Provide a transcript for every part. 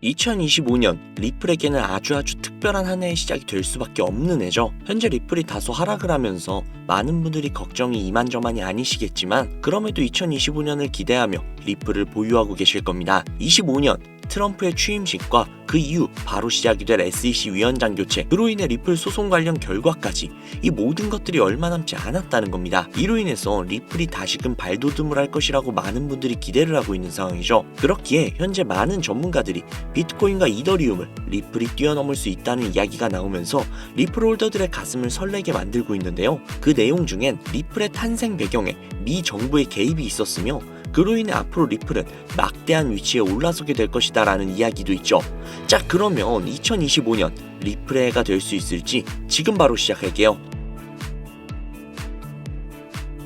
2025년 리플에게는 아주 특별한 한 해의 시작이 될 수밖에 없는 해죠. 현재 리플이 다소 하락을 하면서 많은 분들이 걱정이 이만저만이 아니시겠지만 그럼에도 2025년을 기대하며 리플을 보유하고 계실 겁니다. 25년 트럼프의 취임식과 그 이후 바로 시작이 될 SEC 위원장 교체, 그로 인해 리플 소송 관련 결과까지 이 모든 것들이 얼마 남지 않았다는 겁니다. 이로 인해서 리플이 다시금 발돋움을 할 것이라고 많은 분들이 기대를 하고 있는 상황이죠. 그렇기에 현재 많은 전문가들이 비트코인과 이더리움을 리플이 뛰어넘을 수 있다는 이야기가 나오면서 리플 홀더들의 가슴을 설레게 만들고 있는데요. 그 내용 중엔 리플의 탄생 배경에 미 정부의 개입이 있었으며 그로 인해 앞으로 리플은 막대한 위치에 올라서게 될 것이다 라는 이야기도 있죠. 자, 그러면 2025년 리플의 해가 될 수 있을지 지금 바로 시작할게요.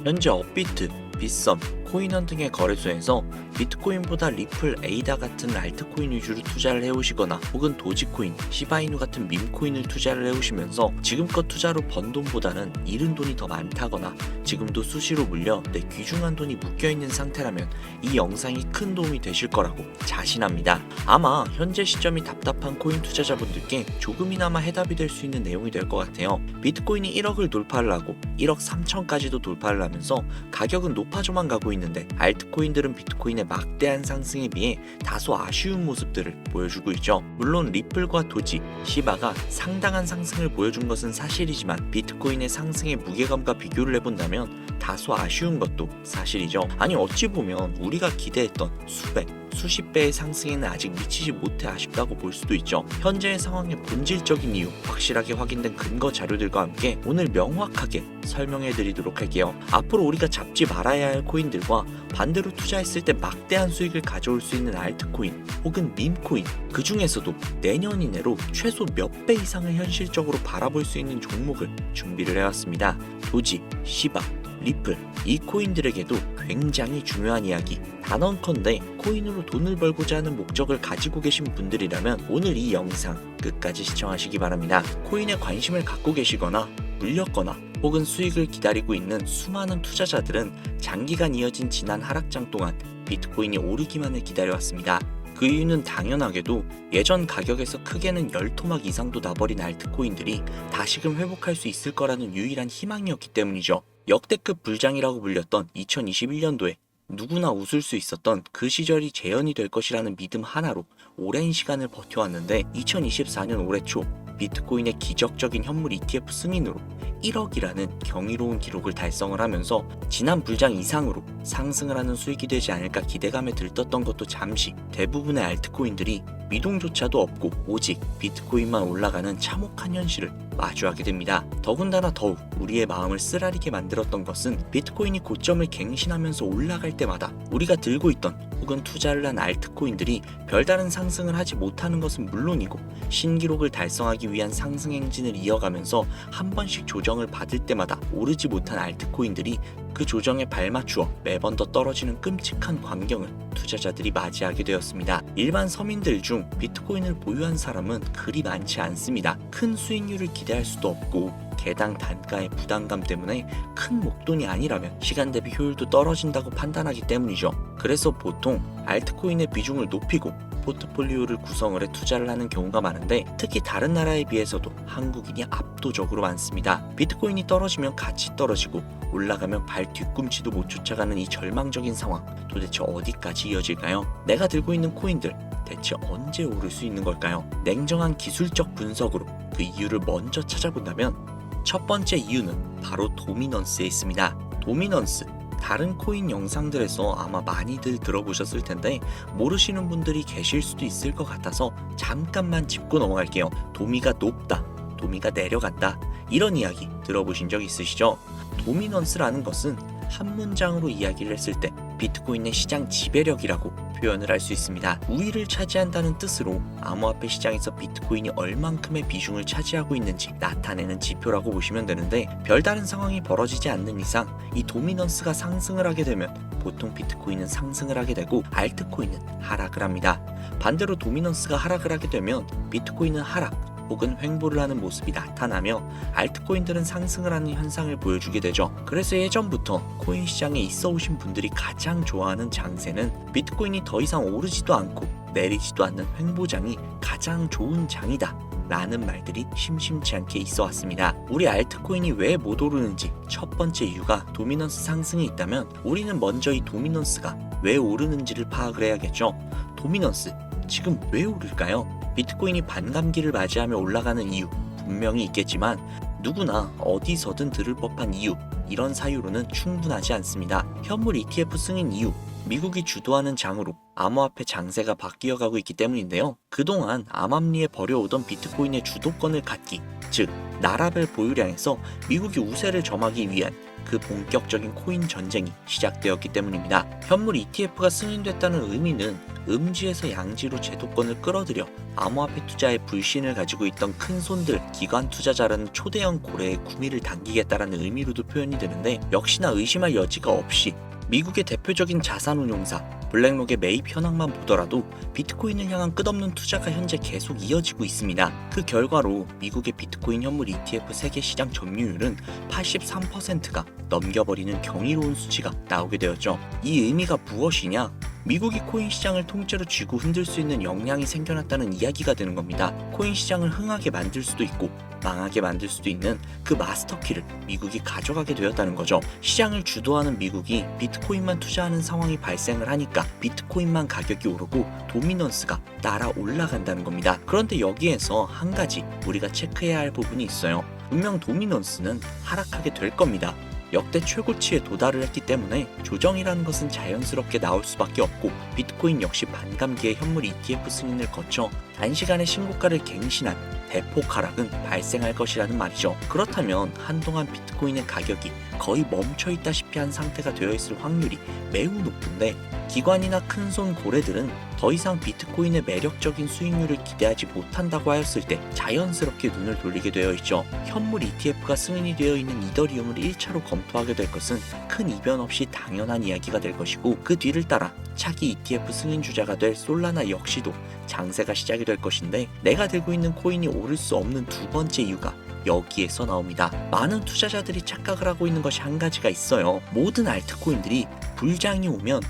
현재 업비트, 빗썸, 코인원 등의 거래소에서 비트코인보다 리플, 에이다 같은 알트코인 위주로 투자를 해오시거나 혹은 도지코인, 시바이누 같은 밈코인을 투자를 해오시면서 지금껏 투자로 번 돈보다는 잃은 돈이 더 많다거나 지금도 수시로 물려 내 귀중한 돈이 묶여있는 상태라면 이 영상이 큰 도움이 되실 거라고 자신합니다. 아마 현재 시점이 답답한 코인 투자자분들께 조금이나마 해답이 될 수 있는 내용이 될 것 같아요. 비트코인이 1억을 돌파를 하고 1억 3천까지도 돌파를 하면서 가격은 높아져만 가고 있는데 알트코인들은 비트코인의 막대한 상승에 비해 다소 아쉬운 모습들을 보여주고 있죠. 물론 리플과 도지, 시바가 상당한 상승을 보여준 것은 사실이지만 비트코인의 상승의 무게감과 비교를 해본다면 다소 아쉬운 것도 사실이죠. 아니 어찌 보면 우리가 기대했던 수백, 수십 배의 상승에는 아직 미치지 못해 아쉽다고 볼 수도 있죠. 현재의 상황의 본질적인 이유, 확실하게 확인된 근거 자료들과 함께 오늘 명확하게 설명해 드리도록 할게요. 앞으로 우리가 잡지 말아야 할 코인들과 반대로 투자했을 때 막대한 수익을 가져올 수 있는 알트코인 혹은 밈코인, 그 중에서도 내년 이내로 최소 몇 배 이상을 현실적으로 바라볼 수 있는 종목을 준비를 해왔습니다. 도지, 시바, 리플, 이 코인들에게도 굉장히 중요한 이야기. 단언컨대 코인으로 돈을 벌고자 하는 목적을 가지고 계신 분들이라면 오늘 이 영상 끝까지 시청하시기 바랍니다. 코인에 관심을 갖고 계시거나 물렸거나 혹은 수익을 기다리고 있는 수많은 투자자들은 장기간 이어진 지난 하락장 동안 비트코인이 오르기만을 기다려왔습니다. 그 이유는 당연하게도 예전 가격에서 크게는 10토막 이상도 나버린 알트코인들이 다시금 회복할 수 있을 거라는 유일한 희망이었기 때문이죠. 역대급 불장이라고 불렸던 2021년도에 누구나 웃을 수 있었던 그 시절이 재현이 될 것이라는 믿음 하나로 오랜 시간을 버텨왔는데 2024년 올해 초 비트코인의 기적적인 현물 ETF 승인으로 1억이라는 경이로운 기록을 달성을 하면서 지난 불장 이상으로 상승을 하는 수익이 되지 않을까 기대감에 들떴던 것도 잠시 대부분의 알트코인들이 미동조차도 없고 오직 비트코인만 올라가는 참혹한 현실을 마주하게 됩니다. 더군다나 더욱 우리의 마음을 쓰라리게 만들었던 것은 비트코인이 고점을 갱신하면서 올라갈 때마다 우리가 들고 있던 혹은 투자를 한 알트코인들이 별다른 상승을 하지 못하는 것은 물론이고 신기록을 달성하기 위한 상승 행진을 이어가면서 한 번씩 조정을 받을 때마다 오르지 못한 알트코인들이 그 조정에 발맞추어 매번 더 떨어지는 끔찍한 광경을 투자자들이 맞이하게 되었습니다. 일반 서민들 중 비트코인을 보유한 사람은 그리 많지 않습니다. 큰 수익률을 기대할 수도 없고 개당 단가의 부담감 때문에 큰 목돈이 아니라면 시간 대비 효율도 떨어진다고 판단하기 때문이죠. 그래서 보통 알트코인의 비중을 높이고 포트폴리오를 구성을 해 투자를 하는 경우가 많은데 특히 다른 나라에 비해서도 한국인이 압도적으로 많습니다. 비트코인이 떨어지면 같이 떨어지고 올라가면 발 뒤꿈치도 못 쫓아가는 이 절망적인 상황, 도대체 어디까지 이어질까요? 내가 들고 있는 코인들 대체 언제 오를 수 있는 걸까요? 냉정한 기술적 분석으로 그 이유를 먼저 찾아본다면 첫 번째 이유는 바로 도미넌스에 있습니다. 도미넌스, 다른 코인 영상들에서 아마 많이들 들어보셨을 텐데 모르시는 분들이 계실 수도 있을 것 같아서 잠깐만 짚고 넘어갈게요. 도미가 높다, 도미가 내려간다, 이런 이야기 들어보신 적 있으시죠? 도미넌스라는 것은 한 문장으로 이야기를 했을 때 비트코인의 시장 지배력이라고 표현을 할 수 있습니다. 우위를 차지한다는 뜻으로 암호화폐 시장에서 비트코인이 얼만큼의 비중을 차지하고 있는지 나타내는 지표라고 보시면 되는데 별다른 상황이 벌어지지 않는 이상 이 도미넌스가 상승을 하게 되면 보통 비트코인은 상승을 하게 되고 알트코인은 하락을 합니다. 반대로 도미넌스가 하락을 하게 되면 비트코인은 하락 혹은 횡보를 하는 모습이 나타나며 알트코인들은 상승을 하는 현상을 보여주게 되죠. 그래서 예전부터 코인 시장에 있어 오신 분들이 가장 좋아하는 장세는 비트코인이 더 이상 오르지도 않고 내리지도 않는 횡보장이 가장 좋은 장이다 라는 말들이 심심치 않게 있어 왔습니다. 우리 알트코인이 왜 못 오르는지 첫 번째 이유가 도미넌스 상승이 있다면 우리는 먼저 이 도미넌스가 왜 오르는지를 파악을 해야겠죠. 도미넌스, 지금 왜 오를까요? 비트코인이 반감기를 맞이하며 올라가는 이유 분명히 있겠지만 누구나 어디서든 들을 법한 이유, 이런 사유로는 충분하지 않습니다. 현물 ETF 승인 이유, 미국이 주도하는 장으로 암호화폐 장세가 바뀌어가고 있기 때문인데요. 그동안 암암리에 벌여오던 비트코인의 주도권을 갖기, 즉 나라별 보유량에서 미국이 우세를 점하기 위한 그 본격적인 코인 전쟁이 시작되었기 때문입니다. 현물 ETF가 승인됐다는 의미는 음지에서 양지로 제도권을 끌어들여 암호화폐 투자에 불신을 가지고 있던 큰 손들, 기관 투자자라는 초대형 고래의 구미를 당기겠다라는 의미로도 표현이 되는데, 역시나 의심할 여지가 없이 미국의 대표적인 자산운용사 블랙록의 매입 현황만 보더라도 비트코인을 향한 끝없는 투자가 현재 계속 이어지고 있습니다. 그 결과로 미국의 비트코인 현물 ETF 세계 시장 점유율은 83%가 넘겨버리는 경이로운 수치가 나오게 되었죠. 이 의미가 무엇이냐? 미국이 코인 시장을 통째로 쥐고 흔들 수 있는 역량이 생겨났다는 이야기가 되는 겁니다. 코인 시장을 흥하게 만들 수도 있고 망하게 만들 수도 있는 그 마스터키를 미국이 가져가게 되었다는 거죠. 시장을 주도하는 미국이 비트코인만 투자하는 상황이 발생을 하니까 비트코인만 가격이 오르고 도미넌스가 따라 올라간다는 겁니다. 그런데 여기에서 한 가지 우리가 체크해야 할 부분이 있어요. 분명 도미넌스는 하락하게 될 겁니다. 역대 최고치에 도달을 했기 때문에 조정이라는 것은 자연스럽게 나올 수밖에 없고, 비트코인 역시 반감기의 현물 ETF 승인을 거쳐 단시간에 신고가를 갱신한 대폭 하락은 발생할 것이라는 말이죠. 그렇다면 한동안 비트코인의 가격이 거의 멈춰있다시피 한 상태가 되어 있을 확률이 매우 높은데, 기관이나 큰손 고래들은 더 이상 비트코인의 매력적인 수익률을 기대하지 못한다고 하였을 때 자연스럽게 눈을 돌리게 되어 있죠. 현물 ETF가 승인이 되어 있는 이더리움을 1차로 검토하게 될 것은 큰 이변 없이 당연한 이야기가 될 것이고, 그 뒤를 따라 차기 ETF 승인 주자가 될 솔라나 역시도 장세가 시작이 될 것인데, 내가 들고 있는 코인이 오를 수 없는 두 번째 이유가 여기에서 나옵니다. 많은 투자자들이 착각을 하고 있는 것이 한 가지가 있어요. 모든 알트코인들이 불장이 오면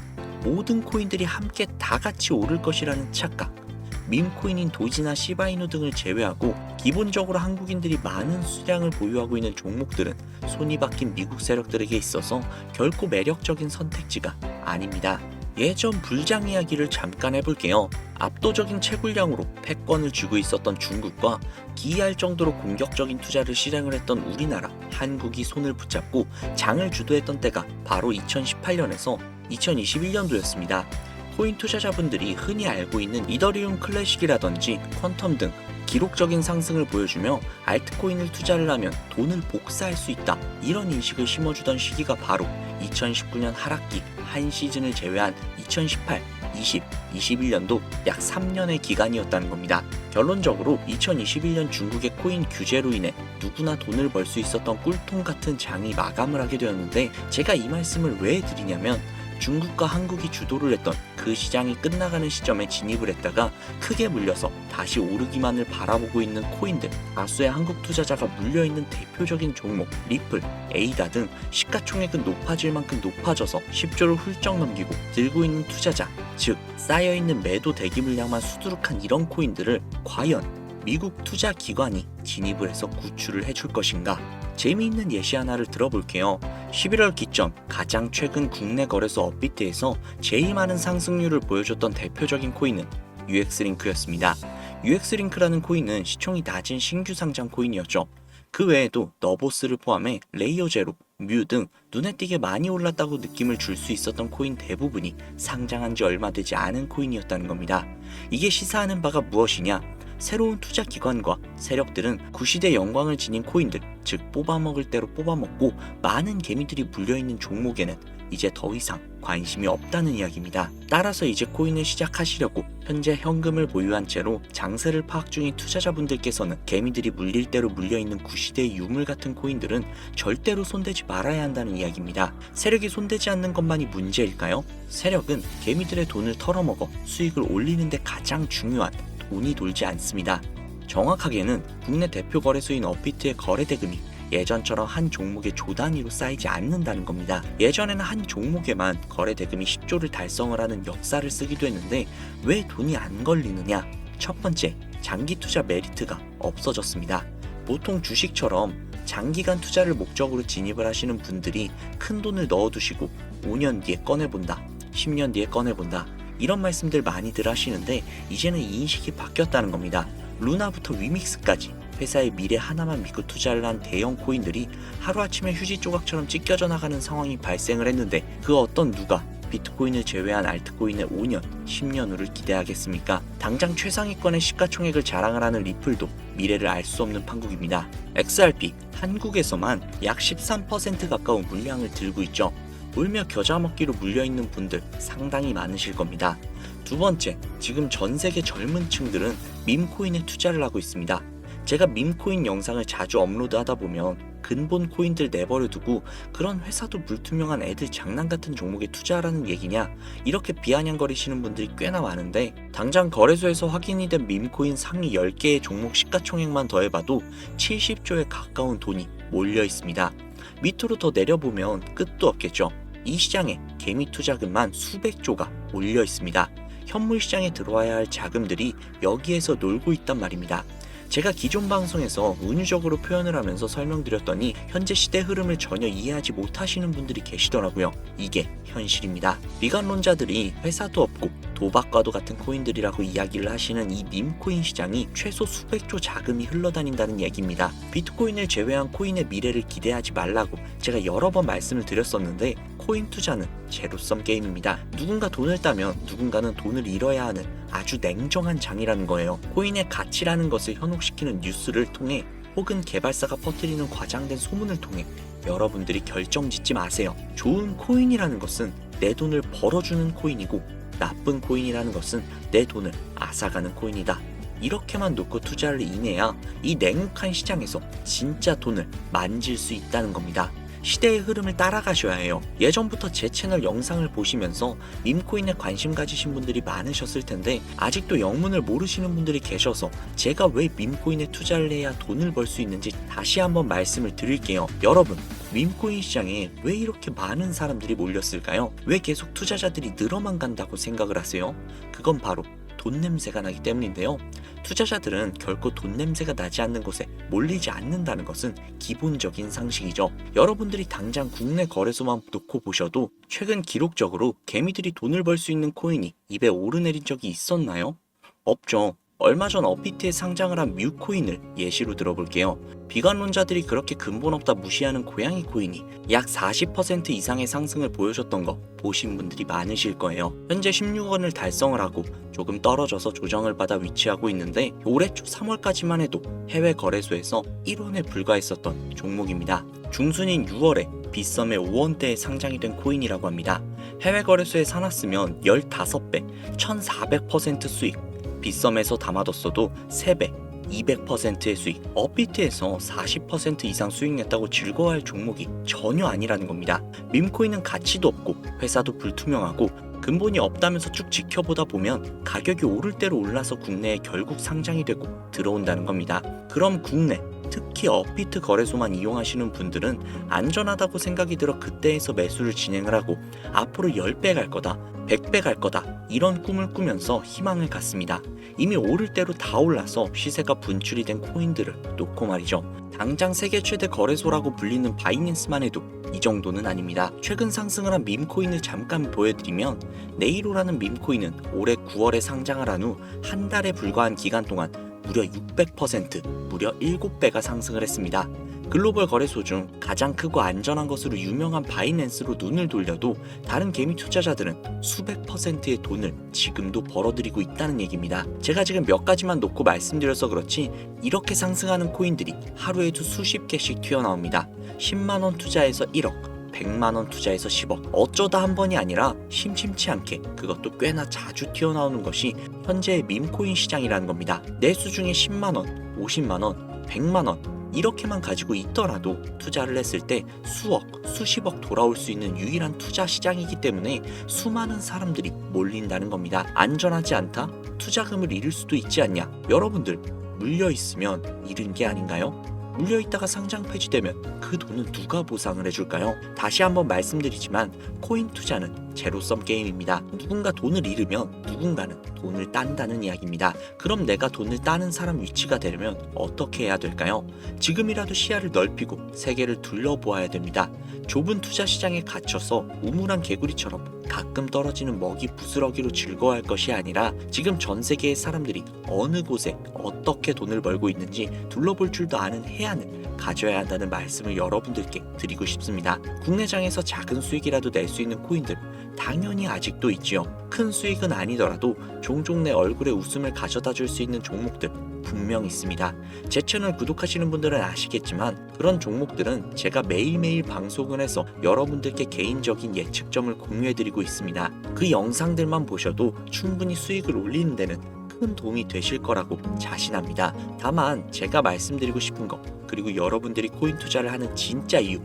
모든 코인들이 함께 다 같이 오를 것이라는 착각. 밈코인인 도지나 시바이누 등을 제외하고 기본적으로 한국인들이 많은 수량을 보유하고 있는 종목들은 손이 박힌 미국 세력들에게 있어서 결코 매력적인 선택지가 아닙니다. 예전 불장 이야기를 잠깐 해볼게요. 압도적인 채굴량으로 패권을 쥐고 있었던 중국과 기이할 정도로 공격적인 투자를 실행을 했던 우리나라, 한국이 손을 붙잡고 장을 주도했던 때가 바로 2018년에서 2021년도였습니다. 코인 투자자분들이 흔히 알고 있는 이더리움 클래식이라든지 퀀텀 등 기록적인 상승을 보여주며 알트코인을 투자를 하면 돈을 복사할 수 있다, 이런 인식을 심어주던 시기가 바로 2019년 하락기 한 시즌을 제외한 2018, 20, 21년도 약 3년의 기간이었다는 겁니다. 결론적으로 2021년 중국의 코인 규제로 인해 누구나 돈을 벌 수 있었던 꿀통 같은 장이 마감을 하게 되었는데, 제가 이 말씀을 왜 드리냐면, 중국과 한국이 주도를 했던 그 시장이 끝나가는 시점에 진입을 했다가 크게 물려서 다시 오르기만을 바라보고 있는 코인들, 다수의 한국 투자자가 물려있는 대표적인 종목 리플, 에이다 등 시가총액은 높아질 만큼 높아져서 10조를 훌쩍 넘기고 들고 있는 투자자, 즉 쌓여있는 매도 대기 물량만 수두룩한 이런 코인들을 과연 미국 투자 기관이 진입을 해서 구출을 해줄 것인가? 재미있는 예시 하나를 들어볼게요. 11월 기점 가장 최근 국내 거래소 업비트에서 제일 많은 상승률을 보여줬던 대표적인 코인은 UX링크였습니다. UX링크라는 코인은 시총이 낮은 신규 상장 코인이었죠. 그 외에도 너보스를 포함해 레이어제로, 뮤 등 눈에 띄게 많이 올랐다고 느낌을 줄 수 있었던 코인 대부분이 상장한 지 얼마 되지 않은 코인이었다는 겁니다. 이게 시사하는 바가 무엇이냐? 새로운 투자 기관과 세력들은 구시대 영광을 지닌 코인들, 즉 뽑아먹을 대로 뽑아먹고 많은 개미들이 물려있는 종목에는 이제 더 이상 관심이 없다는 이야기입니다. 따라서 이제 코인을 시작하시려고 현재 현금을 보유한 채로 장세를 파악 중인 투자자분들께서는 개미들이 물릴 대로 물려있는 구시대의 유물 같은 코인들은 절대로 손대지 말아야 한다는 이야기입니다. 세력이 손대지 않는 것만이 문제일까요? 세력은 개미들의 돈을 털어먹어 수익을 올리는 데 가장 중요한 돈이 돌지 않습니다. 정확하게는 국내 대표 거래소인 업비트의 거래 대금이 예전처럼 한 종목의 조 단위로 쌓이지 않는다는 겁니다. 예전에는 한 종목에만 거래 대금이 10조를 달성을 하는 역사를 쓰기도 했는데 왜 돈이 안 걸리느냐? 첫 번째, 장기 투자 메리트가 없어졌습니다. 보통 주식처럼 장기간 투자를 목적으로 진입을 하시는 분들이 큰 돈을 넣어두시고 5년 뒤에 꺼내본다, 10년 뒤에 꺼내본다, 이런 말씀들 많이들 하시는데 이제는 이 인식이 바뀌었다는 겁니다. 루나부터 위믹스까지 회사의 미래 하나만 믿고 투자를 한 대형 코인들이 하루아침에 휴지 조각처럼 찢겨져 나가는 상황이 발생을 했는데 그 어떤 누가 비트코인을 제외한 알트코인의 5년, 10년 후를 기대하겠습니까? 당장 최상위권의 시가총액을 자랑을 하는 리플도 미래를 알 수 없는 판국입니다. XRP, 한국에서만 약 13% 가까운 물량을 들고 있죠. 울며 겨자 먹기로 물려있는 분들 상당히 많으실 겁니다. 두 번째, 지금 전 세계 젊은 층들은 밈코인에 투자를 하고 있습니다. 제가 밈코인 영상을 자주 업로드하다 보면 근본 코인들 내버려 두고 그런 회사도 불투명한 애들 장난 같은 종목에 투자하라는 얘기냐, 이렇게 비아냥거리시는 분들이 꽤나 많은데 당장 거래소에서 확인이 된 밈코인 상위 10개의 종목 시가총액만 더해봐도 70조에 가까운 돈이 몰려 있습니다. 밑으로 더 내려보면 끝도 없겠죠. 이 시장에 개미 투자금만 수백조가 몰려 있습니다. 현물 시장에 들어와야 할 자금들이 여기에서 놀고 있단 말입니다. 제가 기존 방송에서 은유적으로 표현을 하면서 설명드렸더니 현재 시대 흐름을 전혀 이해하지 못하시는 분들이 계시더라고요. 이게 현실입니다. 비관론자들이 회사도 없고 도박과도 같은 코인들이라고 이야기를 하시는 이 밈코인 시장이 최소 수백조 자금이 흘러다닌다는 얘기입니다. 비트코인을 제외한 코인의 미래를 기대하지 말라고 제가 여러 번 말씀을 드렸었는데 코인 투자는 제로섬 게임입니다. 누군가 돈을 따면 누군가는 돈을 잃어야 하는 아주 냉정한 장이라는 거예요. 코인의 가치라는 것을 현혹시키는 뉴스를 통해 혹은 개발사가 퍼뜨리는 과장된 소문을 통해 여러분들이 결정짓지 마세요. 좋은 코인이라는 것은 내 돈을 벌어주는 코인이고 나쁜 코인이라는 것은 내 돈을 앗아가는 코인이다. 이렇게만 놓고 투자를 임해야 이 냉혹한 시장에서 진짜 돈을 만질 수 있다는 겁니다. 시대의 흐름을 따라가셔야 해요. 예전부터 제 채널 영상을 보시면서 밈코인에 관심 가지신 분들이 많으셨을 텐데 아직도 영문을 모르시는 분들이 계셔서 제가 왜 밈코인에 투자를 해야 돈을 벌 수 있는지 다시 한번 말씀을 드릴게요. 여러분, 밈코인 시장에 왜 이렇게 많은 사람들이 몰렸을까요? 왜 계속 투자자들이 늘어만 간다고 생각을 하세요? 그건 바로 돈 냄새가 나기 때문인데요. 투자자들은 결코 돈 냄새가 나지 않는 곳에 몰리지 않는다는 것은 기본적인 상식이죠. 여러분들이 당장 국내 거래소만 놓고 보셔도 최근 기록적으로 개미들이 돈을 벌 수 있는 코인이 입에 오르내린 적이 있었나요? 없죠. 얼마 전 업비트에 상장을 한 뮤코인을 예시로 들어볼게요. 비관론자들이 그렇게 근본 없다 무시하는 고양이 코인이 약 40% 이상의 상승을 보여줬던 거 보신 분들이 많으실 거예요. 현재 16원을 달성을 하고 조금 떨어져서 조정을 받아 위치하고 있는데 올해 초 3월까지만 해도 해외 거래소에서 1원에 불과했었던 종목입니다. 중순인 6월에 빗썸의 5원대에 상장이 된 코인이라고 합니다. 해외 거래소에 사놨으면 15배, 1400% 수익, 빗썸에서 담아뒀어도 3배, 200%의 수익, 업비트에서 40% 이상 수익 냈다고 즐거워할 종목이 전혀 아니라는 겁니다. 밈코인은 가치도 없고 회사도 불투명하고 근본이 없다면서 쭉 지켜보다 보면 가격이 오를 대로 올라서 국내에 결국 상장이 되고 들어온다는 겁니다. 그럼 국내, 특히 업비트 거래소만 이용하시는 분들은 안전하다고 생각이 들어 그때에서 매수를 진행을 하고 앞으로 10배 갈 거다, 100배 갈 거다, 이런 꿈을 꾸면서 희망을 갖습니다. 이미 오를 대로 다 올라서 시세가 분출이 된 코인들을 놓고 말이죠. 당장 세계 최대 거래소라고 불리는 바이낸스만 해도 이 정도는 아닙니다. 최근 상승을 한 밈코인을 잠깐 보여드리면 네이로라는 밈코인은 올해 9월에 상장을 한 후 한 달에 불과한 기간 동안 무려 600%, 무려 7배가 상승을 했습니다. 글로벌 거래소 중 가장 크고 안전한 것으로 유명한 바이낸스로 눈을 돌려도 다른 개미 투자자들은 수백 %의 돈을 지금도 벌어들이고 있다는 얘기입니다. 제가 지금 몇 가지만 놓고 말씀드려서 그렇지 이렇게 상승하는 코인들이 하루에도 수십 개씩 튀어나옵니다. 10만원 투자해서 1억, 100만원 투자해서 10억, 어쩌다 한 번이 아니라 심심치 않게 그것도 꽤나 자주 튀어나오는 것이 현재의 밈코인 시장이라는 겁니다. 내 수중에 10만원, 50만원, 100만원 이렇게만 가지고 있더라도 투자를 했을 때 수억, 수십억 돌아올 수 있는 유일한 투자 시장이기 때문에 수많은 사람들이 몰린다는 겁니다. 안전하지 않다? 투자금을 잃을 수도 있지 않냐? 여러분들 물려있으면 잃은 게 아닌가요? 물려있다가 상장 폐지되면 그 돈은 누가 보상을 해줄까요? 다시 한번 말씀드리지만 코인 투자는 제로섬 게임입니다. 누군가 돈을 잃으면 누군가는 돈을 딴다는 이야기입니다. 그럼 내가 돈을 따는 사람 위치가 되려면 어떻게 해야 될까요? 지금이라도 시야를 넓히고 세계를 둘러보아야 됩니다. 좁은 투자 시장에 갇혀서 우물한 개구리처럼 가끔 떨어지는 먹이 부스러기로 즐거워할 것이 아니라 지금 전 세계의 사람들이 어느 곳에 어떻게 돈을 벌고 있는지 둘러볼 줄도 아는 해안을 가져야 한다는 말씀을 여러분들께 드리고 싶습니다. 국내장에서 작은 수익이라도 낼 수 있는 코인들 당연히 아직도 있지요. 큰 수익은 아니더라도 종종 내 얼굴에 웃음을 가져다 줄 수 있는 종목들 분명 있습니다. 제 채널 구독하시는 분들은 아시겠지만 그런 종목들은 제가 매일매일 방송을 해서 여러분들께 개인적인 예측점을 공유해드리고 있습니다. 그 영상들만 보셔도 충분히 수익을 올리는 데는 큰 도움이 되실 거라고 자신합니다. 다만 제가 말씀드리고 싶은 거, 그리고 여러분들이 코인 투자를 하는 진짜 이유,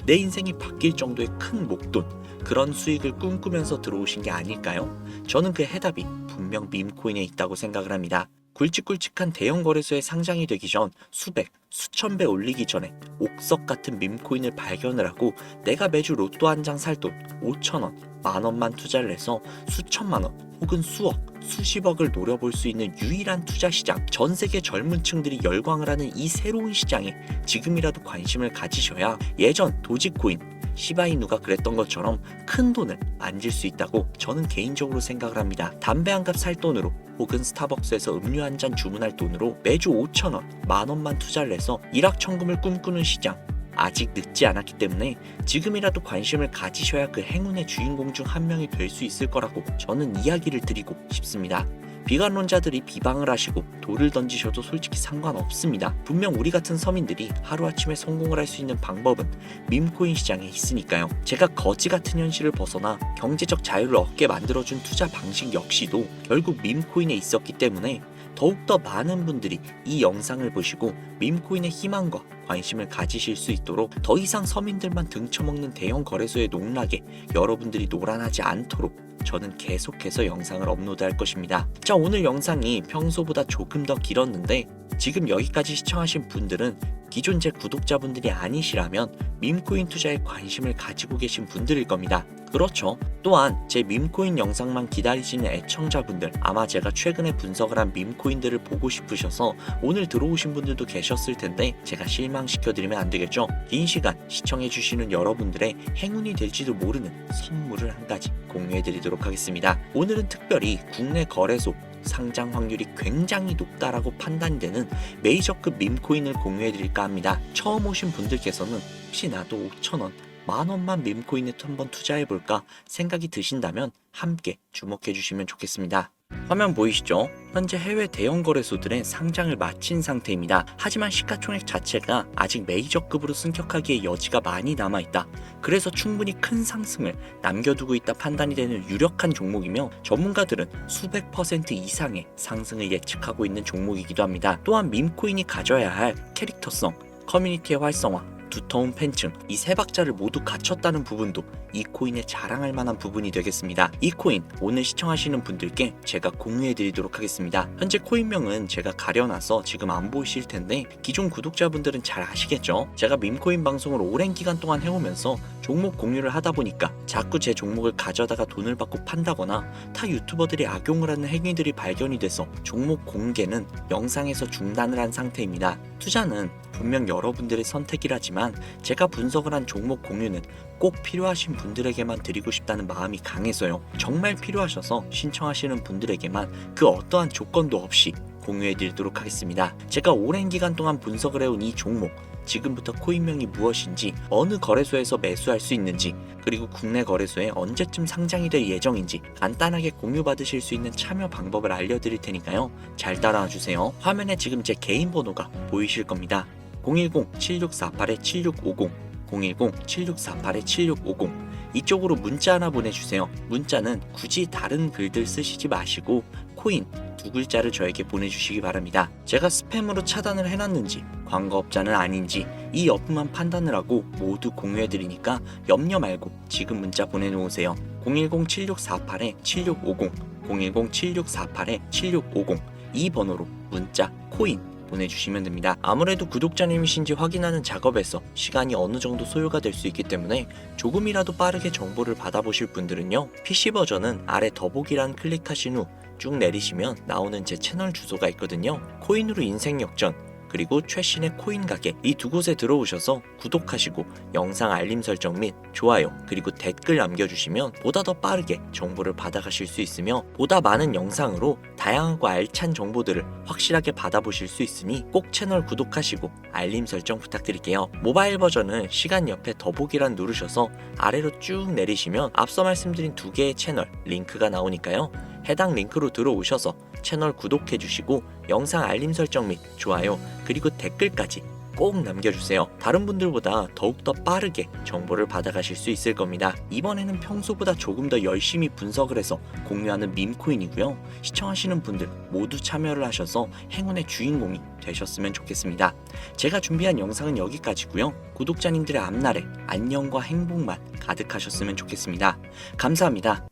내 인생이 바뀔 정도의 큰 목돈, 그런 수익을 꿈꾸면서 들어오신 게 아닐까요? 저는 그 해답이 분명 밈코인에 있다고 생각을 합니다. 굵직굵직한 대형 거래소에 상장이 되기 전 수백, 수천 배 올리기 전에 옥석 같은 밈코인을 발견을 하고 내가 매주 로또 한 장 살 돈 5,000원, 만원만 투자를 해서 수천만 원 혹은 수억, 수십억을 노려볼 수 있는 유일한 투자 시장, 전 세계 젊은 층들이 열광을 하는 이 새로운 시장에 지금이라도 관심을 가지셔야 예전 도지코인, 시바이누가 그랬던 것처럼 큰 돈을 만질 수 있다고 저는 개인적으로 생각을 합니다. 담배 한 갑 살 돈으로 혹은 스타벅스에서 음료 한 잔 주문할 돈으로 매주 5,000원, 만원만 투자를 해서 일확천금을 꿈꾸는 시장, 아직 늦지 않았기 때문에 지금이라도 관심을 가지셔야 그 행운의 주인공 중 한 명이 될 수 있을 거라고 저는 이야기를 드리고 싶습니다. 비관론자들이 비방을 하시고 돌을 던지셔도 솔직히 상관없습니다. 분명 우리 같은 서민들이 하루아침에 성공을 할 수 있는 방법은 밈코인 시장에 있으니까요. 제가 거지 같은 현실을 벗어나 경제적 자유를 얻게 만들어준 투자 방식 역시도 결국 밈코인에 있었기 때문에 더욱더 많은 분들이 이 영상을 보시고 밈코인의 희망과 관심을 가지실 수 있도록 더 이상 서민들만 등쳐먹는 대형 거래소의 농락에 여러분들이 노란하지 않도록 저는 계속해서 영상을 업로드할 것입니다. 자, 오늘 영상이 평소보다 조금 더 길었는데 지금 여기까지 시청하신 분들은 기존 제 구독자분들이 아니시라면 밈코인 투자에 관심을 가지고 계신 분들일 겁니다. 그렇죠. 또한 제 밈코인 영상만 기다리시는 애청자분들, 아마 제가 최근에 분석을 한 밈코인들을 보고 싶으셔서 오늘 들어오신 분들도 계셨을 텐데 제가 실망시켜드리면 안 되겠죠. 긴 시간 시청해주시는 여러분들의 행운이 될지도 모르는 선물을 한 가지 공유해드리도록 하겠습니다. 오늘은 특별히 국내 거래소 상장 확률이 굉장히 높다라고 판단이 되는 메이저급 밈코인을 공유해드릴까 합니다. 처음 오신 분들께서는 혹시 나도 5,000원, 만원만 밈코인에 한번 투자해볼까 생각이 드신다면 함께 주목해주시면 좋겠습니다. 화면 보이시죠? 현재 해외 대형 거래소들의 상장을 마친 상태입니다. 하지만 시가총액 자체가 아직 메이저급으로 승격하기에 여지가 많이 남아있다. 그래서 충분히 큰 상승을 남겨두고 있다 판단이 되는 유력한 종목이며 전문가들은 수백 % 이상의 상승을 예측하고 있는 종목이기도 합니다. 또한 밈코인이 가져야 할 캐릭터성, 커뮤니티의 활성화, 두터운 팬층, 이 세 박자를 모두 갖췄다는 부분도 이 코인에 자랑할 만한 부분이 되겠습니다. 이 코인 오늘 시청하시는 분들께 제가 공유해 드리도록 하겠습니다. 현재 코인명은 제가 가려놔서 지금 안 보이실 텐데 기존 구독자분들은 잘 아시겠죠? 제가 밈코인 방송을 오랜 기간 동안 해오면서 종목 공유를 하다 보니까 자꾸 제 종목을 가져다가 돈을 받고 판다거나 타 유튜버들이 악용을 하는 행위들이 발견이 돼서 종목 공개는 영상에서 중단을 한 상태입니다. 투자는 분명 여러분들의 선택이라지만 제가 분석을 한 종목 공유는 꼭 필요하신 분들에게만 드리고 싶다는 마음이 강해서요. 정말 필요하셔서 신청하시는 분들에게만 그 어떠한 조건도 없이 공유해 드리도록 하겠습니다. 제가 오랜 기간 동안 분석을 해온 이 종목, 지금부터 코인명이 무엇인지, 어느 거래소에서 매수할 수 있는지, 그리고 국내 거래소에 언제쯤 상장이 될 예정인지 간단하게 공유받으실 수 있는 참여 방법을 알려드릴 테니까요. 잘 따라와 주세요. 화면에 지금 제 개인 번호가 보이실 겁니다. 010-7648-7650 010-7648-7650 이쪽으로 문자 하나 보내주세요. 문자는 굳이 다른 글들 쓰시지 마시고 코인 두 글자를 저에게 보내주시기 바랍니다. 제가 스팸으로 차단을 해놨는지 광고업자는 아닌지 이 여부만 판단을 하고 모두 공유해드리니까 염려 말고 지금 문자 보내놓으세요. 010-7648-7650 010-7648-7650 이 번호로 문자 코인 보내주시면 됩니다. 아무래도 구독자님이신지 확인하는 작업에서 시간이 어느 정도 소요가 될 수 있기 때문에 조금이라도 빠르게 정보를 받아보실 분들은요, PC 버전은 아래 더보기란 클릭하신 후 쭉 내리시면 나오는 제 채널 주소가 있거든요. 코인으로 인생 역전, 그리고 최신의 코인 가게, 이 두 곳에 들어오셔서 구독하시고 영상 알림 설정 및 좋아요 그리고 댓글 남겨주시면 보다 더 빠르게 정보를 받아가실 수 있으며 보다 많은 영상으로 다양하고 알찬 정보들을 확실하게 받아보실 수 있으니 꼭 채널 구독하시고 알림 설정 부탁드릴게요. 모바일 버전은 시간 옆에 더보기란 누르셔서 아래로 쭉 내리시면 앞서 말씀드린 두 개의 채널 링크가 나오니까요, 해당 링크로 들어오셔서 채널 구독해주시고 영상 알림 설정 및 좋아요 그리고 댓글까지 꼭 남겨주세요. 다른 분들보다 더욱더 빠르게 정보를 받아가실 수 있을 겁니다. 이번에는 평소보다 조금 더 열심히 분석을 해서 공유하는 밈코인이고요. 시청하시는 분들 모두 참여를 하셔서 행운의 주인공이 되셨으면 좋겠습니다. 제가 준비한 영상은 여기까지고요. 구독자님들의 앞날에 안녕과 행복만 가득하셨으면 좋겠습니다. 감사합니다.